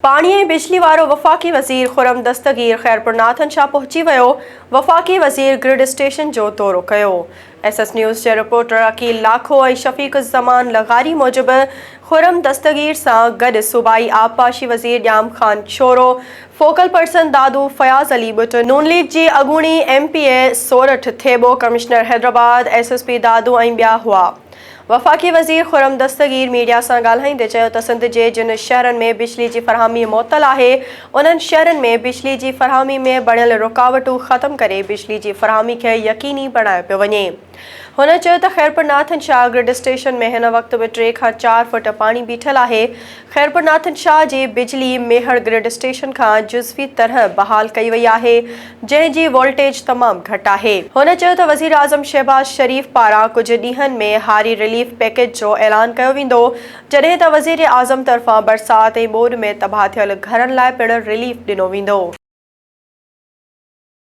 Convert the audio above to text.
पाणी ऐं बिजली वारो वफ़ाक़ी वज़ीर खुरम दस्तगीर ख़ैरपुर नाथन शाह पहुची वियो। वफ़ाक़ी वज़ीर ग्रिड स्टेशन जो दौरो कयो। SS न्यूज़ जे रिपोर्टर अकील लाखो ऐं शफ़ीक़ ज़मान लगारी मूजिबि खुरम दस्तगीर सां गॾु सूबाई आबपाशी वज़ीर ॼाम ख़ान छोरो, फोकल पर्सन दादू फयाज़ अली बुट, नून लीग जी अॻूणी MPA Sorath Thebo, commissioner Hyderabad SSP दादू ऐं ॿिया हुआ। वफ़ाक़ी वज़ीर खुरम दस्तगीर मीडिया सां ॻाल्हाईंदे चयो त सिंध जे जिन शहरनि में बिजली जी फ़रहामी मुअत्तल आहे, उन्हनि शहरनि में बिजली जी फ़रहामी में बणियल रुकावटूं ख़त्म करे बिजली जी फ़रहामी खे यक़ीनी बणायो पियो वञे। हुन चयो त Khairpur Nathan Shah grid station में हिन वक़्त बि 3 खां 4 फुट पाणी बीठल आहे। ख़ैरपुर नाथन शाह जी बिजली मेहर ग्रिड स्टेशन खां जुज़वी तरह बहाल कई वई आहे, जंहिं जी वोल्टेज तमामु घटि आहे। हुन चयो त वज़ीर आज़म शहबाज शरीफ़ पारां कुझु ॾींहनि में हारी रिलीफ पैकेज जो ऐलान कयो वेंदो, जॾहिं त वज़ीर आज़म तरफ़ां बरसाति ऐं ॿोॾि में तबाह थियल घरनि लाइ पिणु रिलीफ ॾिनो वेंदो।